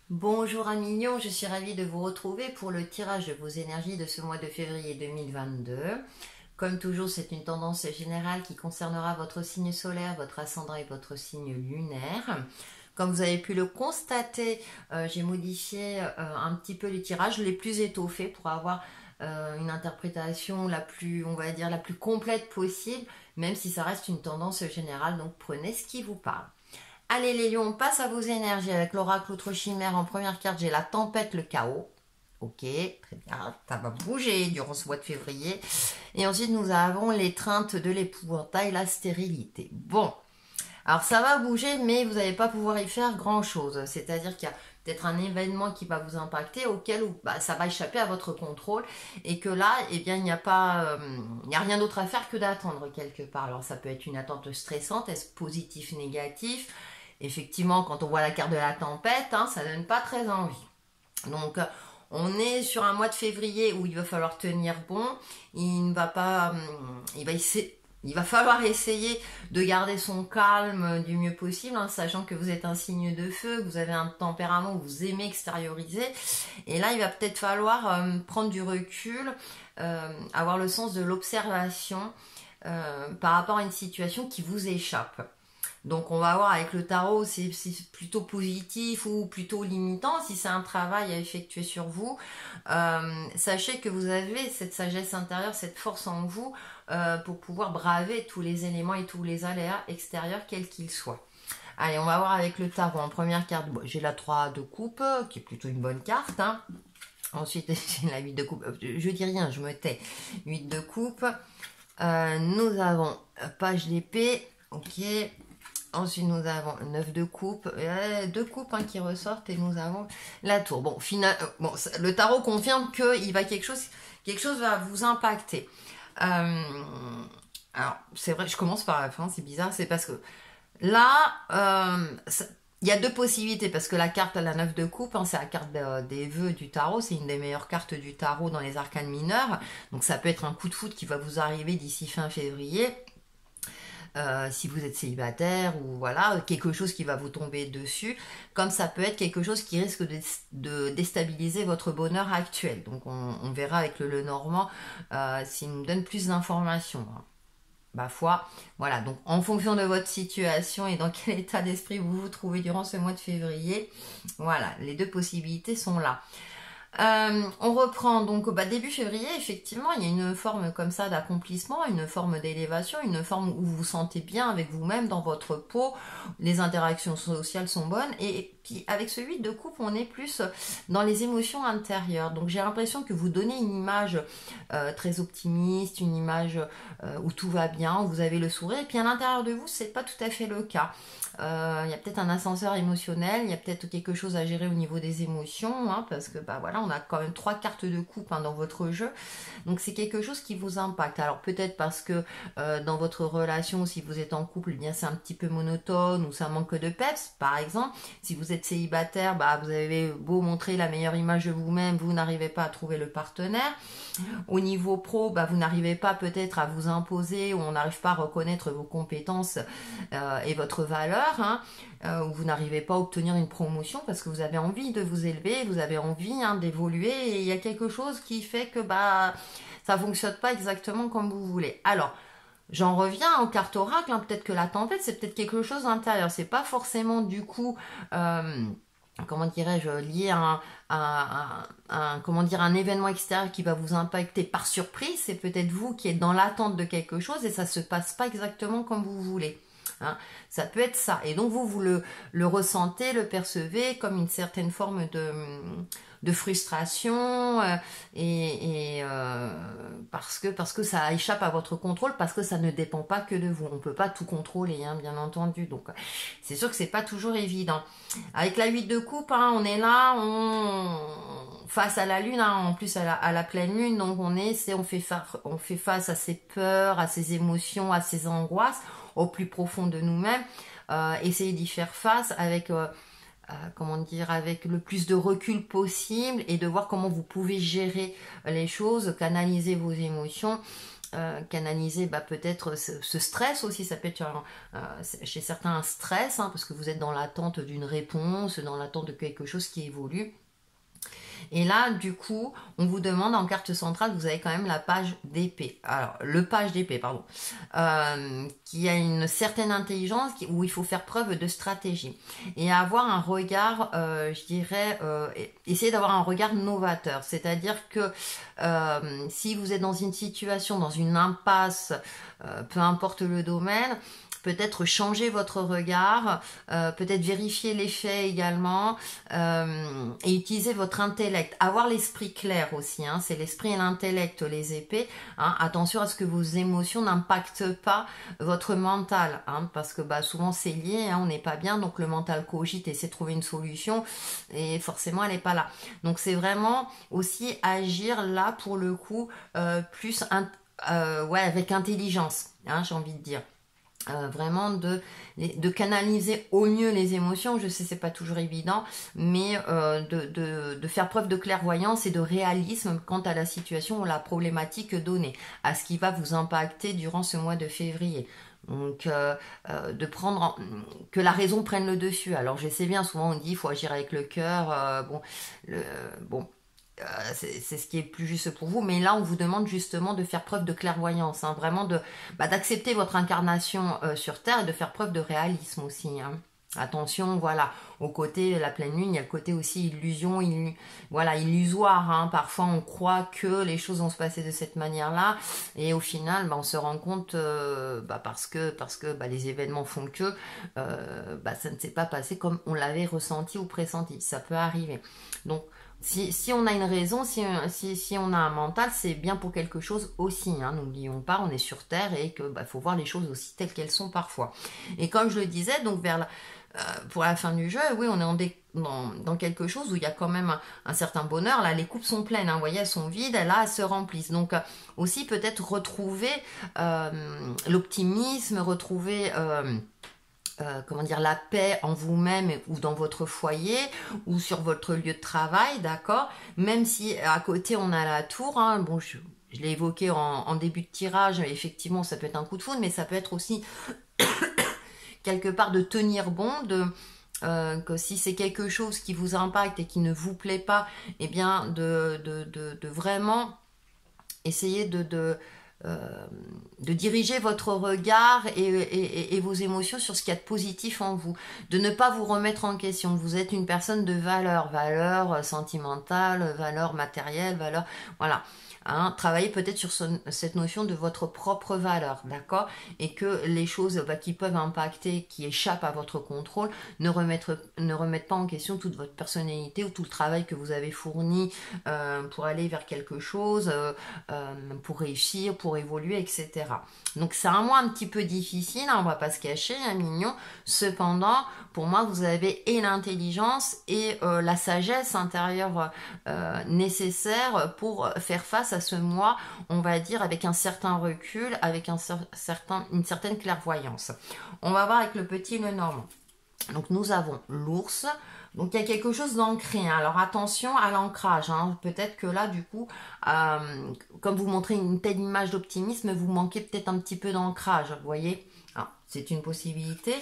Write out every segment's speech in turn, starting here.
Bonjour amis lions, je suis ravie de vous retrouver pour le tirage de vos énergies de ce mois de février 2022. Comme toujours, c'est une tendance générale qui concernera votre signe solaire, votre ascendant et votre signe lunaire. Comme vous avez pu le constater, j'ai modifié un petit peu les tirages, je l'ai plus étoffé pour avoir une interprétation la plus, on va dire, la plus complète possible, même si ça reste une tendance générale, donc prenez ce qui vous parle. Allez les lions, on passe à vos énergies avec l'oracle outre chimère. En première carte, j'ai la tempête, le chaos. Ok, très bien, ça va bouger durant ce mois de février. Et ensuite, nous avons l'étreinte de l'épouvantail, la stérilité. Bon, alors ça va bouger, mais vous n'allez pas pouvoir y faire grand-chose. C'est-à-dire qu'il y a peut-être un événement qui va vous impacter, auquel ça va échapper à votre contrôle, et que là, eh bien, il n'y a rien d'autre à faire que d'attendre quelque part. Alors ça peut être une attente stressante, est-ce positif, négatif? Effectivement, quand on voit la carte de la tempête, ça donne pas très envie. Donc, on est sur un mois de février où il va falloir tenir bon. Il va falloir essayer de garder son calme du mieux possible, sachant que vous êtes un signe de feu, que vous avez un tempérament où vous aimez extérioriser. Et là, il va peut-être falloir prendre du recul, avoir le sens de l'observation par rapport à une situation qui vous échappe. Donc on va voir avec le tarot si c'est plutôt positif ou plutôt limitant, si c'est un travail à effectuer sur vous. Sachez que vous avez cette sagesse intérieure, cette force en vous pour pouvoir braver tous les éléments et tous les aléas extérieurs quels qu'ils soient. Allez, on va voir avec le tarot. En première carte, j'ai la 3 de coupe, qui est plutôt une bonne carte. Ensuite, j'ai la 8 de coupe. Je dis rien, je me tais. 8 de coupe. Nous avons page d'épée. Ok. Ensuite, nous avons 9 de coupe, 2 coupes qui ressortent et nous avons la tour. Bon, le tarot confirme que quelque chose va vous impacter. Alors, c'est vrai, je commence par la fin, c'est bizarre, c'est parce que là, il y a deux possibilités, parce que la carte à la 9 de coupe, c'est la carte des vœux du tarot, c'est une des meilleures cartes du tarot dans les arcanes mineurs. Donc ça peut être un coup de foudre qui va vous arriver d'ici fin février. Si vous êtes célibataire ou voilà, quelque chose qui va vous tomber dessus, comme ça peut être quelque chose qui risque de déstabiliser votre bonheur actuel. Donc on verra avec le Normand s'il nous donne plus d'informations. Ma foi, voilà, donc en fonction de votre situation et dans quel état d'esprit vous vous trouvez durant ce mois de février, voilà, les deux possibilités sont là. On reprend donc début février, effectivement, il y a une forme comme ça d'accomplissement, une forme d'élévation, une forme où vous vous sentez bien avec vous-même dans votre peau, les interactions sociales sont bonnes, et puis avec ce 8 de coupe, on est plus dans les émotions intérieures. Donc j'ai l'impression que vous donnez une image très optimiste, une image où tout va bien, où vous avez le sourire, et puis à l'intérieur de vous, c'est pas tout à fait le cas. Il y a peut-être un ascenseur émotionnel, il y a peut-être quelque chose à gérer au niveau des émotions, parce que voilà, on a quand même 3 cartes de coupe dans votre jeu, donc c'est quelque chose qui vous impacte. Alors peut-être parce que dans votre relation, si vous êtes en couple, bien c'est un petit peu monotone ou ça manque de peps, par exemple. Si vous êtes célibataire, vous avez beau montrer la meilleure image de vous-même, vous n'arrivez pas à trouver le partenaire. Au niveau pro, vous n'arrivez pas peut-être à vous imposer, ou on n'arrive pas à reconnaître vos compétences et votre valeur, ou vous n'arrivez pas à obtenir une promotion parce que vous avez envie de vous élever, vous avez envie d'évoluer, et il y a quelque chose qui fait que ça fonctionne pas exactement comme vous voulez. Alors, j'en reviens aux cartes oracle, peut-être que la tempête, c'est peut-être quelque chose d'intérieur, c'est pas forcément du coup comment dirais-je, lié à un événement extérieur qui va vous impacter par surprise. C'est peut-être vous qui êtes dans l'attente de quelque chose et ça se passe pas exactement comme vous voulez. Ça peut être ça. Et donc vous le ressentez, le percevez comme une certaine forme de frustration parce que ça échappe à votre contrôle, parce que ça ne dépend pas que de vous. On peut pas tout contrôler, bien entendu. Donc c'est sûr que c'est pas toujours évident. Avec la 8 de coupe, on est là, face à la lune, en plus à la pleine lune, donc on fait face à ses peurs, à ses émotions, à ses angoisses au plus profond de nous-mêmes. Essayez d'y faire face avec avec le plus de recul possible, et de voir comment vous pouvez gérer les choses, canaliser vos émotions canaliser peut-être ce stress aussi, ça peut être chez certains un stress, hein, parce que vous êtes dans l'attente d'une réponse, dans l'attente de quelque chose qui évolue. Et là, du coup, on vous demande en carte centrale, vous avez quand même la page d'épée. Alors, le page d'épée, pardon, qui a une certaine intelligence, où il faut faire preuve de stratégie. Et avoir un regard, je dirais, essayer d'avoir un regard novateur. C'est-à-dire que si vous êtes dans une situation, dans une impasse, peu importe le domaine, peut-être changer votre regard, peut-être vérifier les faits également, et utiliser votre intellect. Avoir l'esprit clair aussi, hein, c'est l'esprit et l'intellect, les épées. Hein. Attention à ce que vos émotions n'impactent pas votre mental, hein, parce que souvent c'est lié, hein, on n'est pas bien, donc le mental cogite, essaie de trouver une solution, et forcément elle n'est pas là. Donc c'est vraiment aussi agir là pour le coup, plus avec intelligence, hein, j'ai envie de dire. Vraiment de canaliser au mieux les émotions. Je sais c'est pas toujours évident, mais de faire preuve de clairvoyance et de réalisme quant à la situation ou la problématique donnée, à ce qui va vous impacter durant ce mois de février. Donc de prendre que la raison prenne le dessus. Alors je sais bien, souvent on dit il faut agir avec le cœur, c'est ce qui est plus juste pour vous, mais là on vous demande justement de faire preuve de clairvoyance, hein, vraiment d'accepter votre incarnation sur Terre et de faire preuve de réalisme aussi, hein. Attention, voilà, au côté la pleine lune, il y a le côté aussi illusion, illusoire, hein. Parfois on croit que les choses vont se passer de cette manière-là, et au final, on se rend compte, parce que les événements font que ça ne s'est pas passé comme on l'avait ressenti ou pressenti. Ça peut arriver. Donc si on a une raison, si on a un mental, c'est bien pour quelque chose aussi, hein. N'oublions pas, on est sur Terre et que faut voir les choses aussi telles qu'elles sont parfois. Et comme je le disais, donc pour la fin du jeu, oui, on est dans quelque chose où il y a quand même un certain bonheur. Là, les coupes sont pleines, hein, vous voyez, elles sont vides, là, elles se remplissent. Donc aussi peut-être retrouver l'optimisme, retrouver la paix en vous-même ou dans votre foyer ou sur votre lieu de travail, d'accord? Même si à côté on a la tour, hein, bon, je l'ai évoqué en début de tirage, effectivement ça peut être un coup de foudre, mais ça peut être aussi quelque part de tenir bon, que si c'est quelque chose qui vous impacte et qui ne vous plaît pas, eh bien de vraiment essayer de diriger votre regard et vos émotions sur ce qu'il y a de positif en vous, de ne pas vous remettre en question. Vous êtes une personne de valeur sentimentale, valeur matérielle, valeur, voilà. Hein, travaillez peut-être sur cette notion de votre propre valeur, d'accord? Et que les choses qui peuvent impacter, qui échappent à votre contrôle, ne remettent pas en question toute votre personnalité ou tout le travail que vous avez fourni pour aller vers quelque chose, pour réussir, pour évoluer, etc. Donc c'est un mois un petit peu difficile, hein, on va pas se cacher, hein, mignon. Cependant, pour moi, vous avez et l'intelligence et la sagesse intérieure nécessaire pour faire face à ce mois, on va dire, avec un certain recul, avec une certaine clairvoyance. On va voir avec le petit Lenormand. Donc nous avons l'ours. Donc il y a quelque chose d'ancré, hein. Alors attention à l'ancrage, hein. Peut-être que là du coup, comme vous montrez une telle image d'optimisme, vous manquez peut-être un petit peu d'ancrage, vous voyez. C'est une possibilité.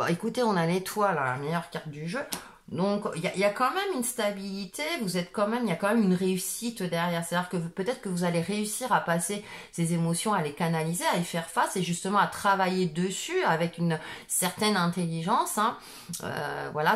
Écoutez, on a l'étoile, la meilleure carte du jeu. Donc il y a quand même une stabilité, il y a quand même une réussite derrière. C'est-à-dire que peut-être que vous allez réussir à passer ces émotions, à les canaliser, à y faire face et justement à travailler dessus avec une certaine intelligence, hein.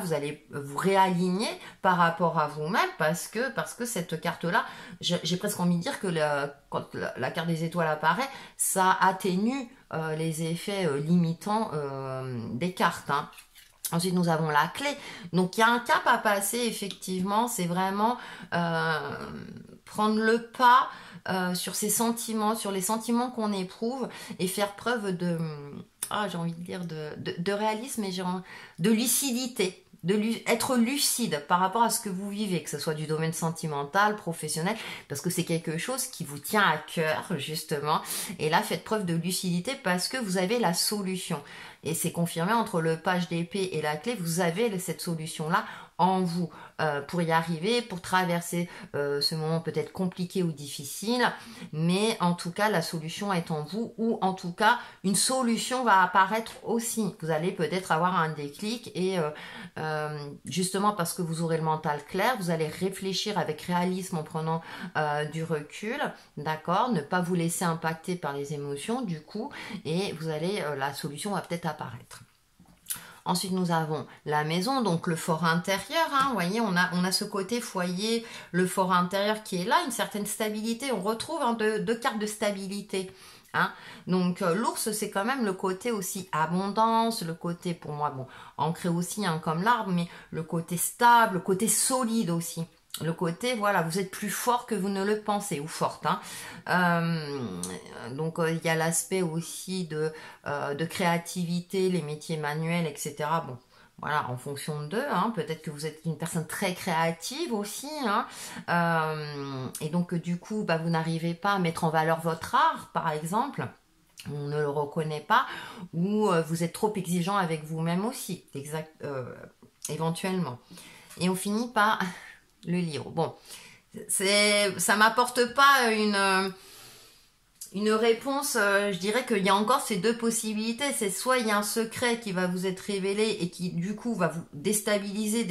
Vous allez vous réaligner par rapport à vous-même parce que cette carte-là, j'ai presque envie de dire que quand la carte des étoiles apparaît, ça atténue les effets limitants des cartes, hein. Ensuite, nous avons la clé. Donc, il y a un cap à passer, effectivement. C'est vraiment prendre le pas sur ses sentiments, sur les sentiments qu'on éprouve et faire preuve j'ai envie de dire, de réalisme et de lucidité. Être lucide par rapport à ce que vous vivez, que ce soit du domaine sentimental, professionnel, parce que c'est quelque chose qui vous tient à cœur, justement. Et là, faites preuve de lucidité parce que vous avez la solution. Et c'est confirmé entre le page d'épée et la clé, vous avez cette solution-là en vous pour y arriver, pour traverser ce moment peut-être compliqué ou difficile, mais en tout cas la solution est en vous, ou en tout cas une solution va apparaître aussi. Vous allez peut-être avoir un déclic et justement parce que vous aurez le mental clair, vous allez réfléchir avec réalisme en prenant du recul, d'accord, ne pas vous laisser impacter par les émotions du coup, et vous allez, la solution va peut-être apparaître. Ensuite, nous avons la maison, donc le fort intérieur. Hein, vous voyez, on a ce côté foyer, le fort intérieur qui est là, une certaine stabilité. On retrouve deux cartes de stabilité. Hein. Donc l'ours, c'est quand même le côté aussi abondance, le côté, pour moi, bon, ancré aussi hein, comme l'arbre, mais le côté stable, le côté solide aussi. Le côté, voilà, vous êtes plus fort que vous ne le pensez, ou forte. Hein. Donc, il y a l'aspect aussi de créativité, les métiers manuels, etc. Bon, voilà, en fonction d'eux. Hein, peut-être que vous êtes une personne très créative aussi. Hein, et donc, du coup, bah, vous n'arrivez pas à mettre en valeur votre art, par exemple. On ne le reconnaît pas. Ou vous êtes trop exigeant avec vous-même aussi, éventuellement. Et on finit par... le livre. Bon, ça m'apporte pas une réponse. Je dirais qu'il y a encore ces deux possibilités. C'est soit il y a un secret qui va vous être révélé et qui du coup va vous déstabiliser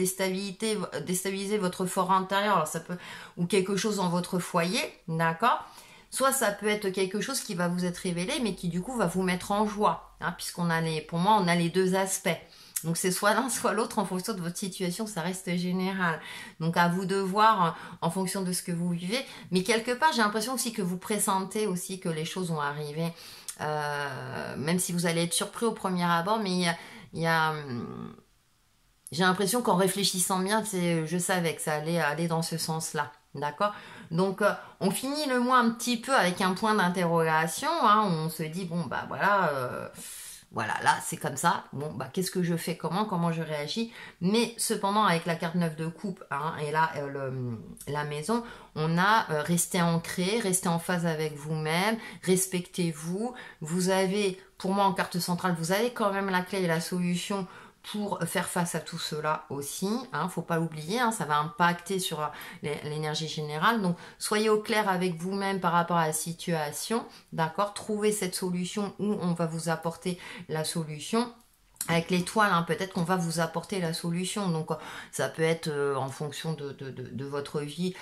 votre fort intérieur. Alors ça peut, ou quelque chose dans votre foyer, d'accord. Soit ça peut être quelque chose qui va vous être révélé, mais qui du coup va vous mettre en joie, hein, puisqu'on a pour moi on a les deux aspects. Donc c'est soit l'un, soit l'autre en fonction de votre situation, ça reste général. Donc à vous de voir en fonction de ce que vous vivez. Mais quelque part, j'ai l'impression aussi que vous pressentez aussi que les choses vont arriver. Même si vous allez être surpris au premier abord, mais j'ai l'impression qu'en réfléchissant bien, je savais que ça allait aller dans ce sens-là. D'accord? Donc on finit le mois un petit peu avec un point d'interrogation. Hein, on se dit, bon bah voilà... voilà, là, c'est comme ça. Bon, bah, qu'est-ce que je fais? Comment je réagis? Mais cependant, avec la carte 9 de coupe hein, et là, la maison, on a resté ancré, resté en phase avec vous-même, respectez-vous. Vous avez, pour moi, en carte centrale, vous avez quand même la clé et la solution pour faire face à tout cela aussi, hein, faut pas l'oublier, hein, ça va impacter sur l'énergie générale, donc soyez au clair avec vous-même par rapport à la situation, d'accord, trouvez cette solution où on va vous apporter la solution. Avec l'étoile, hein, peut-être qu'on va vous apporter la solution. Donc, ça peut être en fonction de votre vie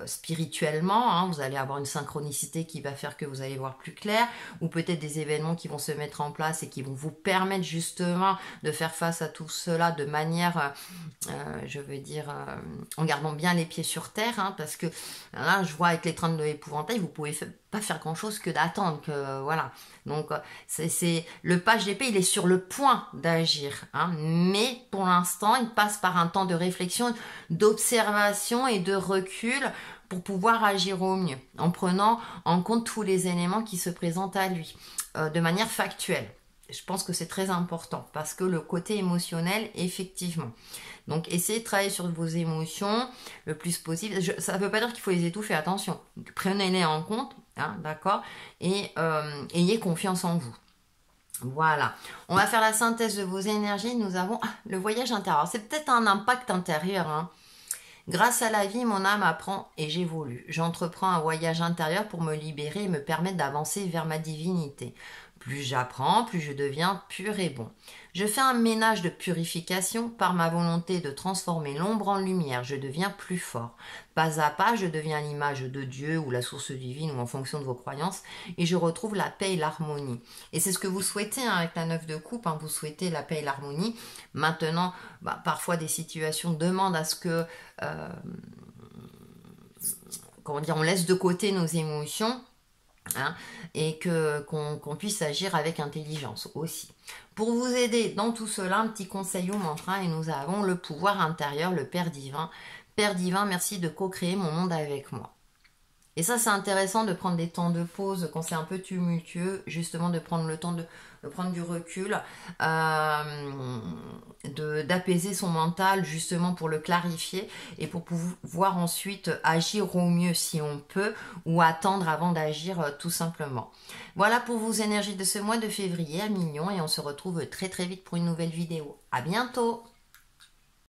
spirituellement. Hein, vous allez avoir une synchronicité qui va faire que vous allez voir plus clair. Ou peut-être des événements qui vont se mettre en place et qui vont vous permettre justement de faire face à tout cela de manière, je veux dire, en gardant bien les pieds sur terre. Hein, parce que là, je vois avec les trains de l'épouvantail, vous pouvez pas faire grand-chose que d'attendre. Voilà. Donc, c'est le page d'épée, il est sur le point d'agir, hein, mais pour l'instant, il passe par un temps de réflexion, d'observation et de recul pour pouvoir agir au mieux, en prenant en compte tous les éléments qui se présentent à lui, de manière factuelle. Je pense que c'est très important, parce que le côté émotionnel, effectivement. Donc, essayez de travailler sur vos émotions le plus possible. Ça ne veut pas dire qu'il faut les étouffer, attention. Prenez-les en compte, hein, d'accord, et ayez confiance en vous. Voilà, on va faire la synthèse de vos énergies. Nous avons le voyage intérieur. C'est peut-être un impact intérieur. Hein. Grâce à la vie, mon âme apprend et j'évolue. J'entreprends un voyage intérieur pour me libérer et me permettre d'avancer vers ma divinité. Plus j'apprends, plus je deviens pur et bon. Je fais un ménage de purification par ma volonté de transformer l'ombre en lumière. Je deviens plus fort. Pas à pas, je deviens l'image de Dieu ou la source divine ou en fonction de vos croyances et je retrouve la paix et l'harmonie. Et c'est ce que vous souhaitez hein, avec la 9 de coupe, hein, vous souhaitez la paix et l'harmonie. Maintenant, parfois des situations demandent à ce que on laisse de côté nos émotions. Hein, et qu'on puisse agir avec intelligence aussi. Pour vous aider dans tout cela, un petit conseil au mantra et nous avons le pouvoir intérieur, le Père divin. Père divin, merci de co-créer mon monde avec moi. Et ça, c'est intéressant de prendre des temps de pause quand c'est un peu tumultueux, justement de prendre le temps de prendre du recul, d'apaiser son mental justement pour le clarifier et pour pouvoir ensuite agir au mieux si on peut ou attendre avant d'agir tout simplement. Voilà pour vos énergies de ce mois de février à Mignon et on se retrouve très très vite pour une nouvelle vidéo. À bientôt!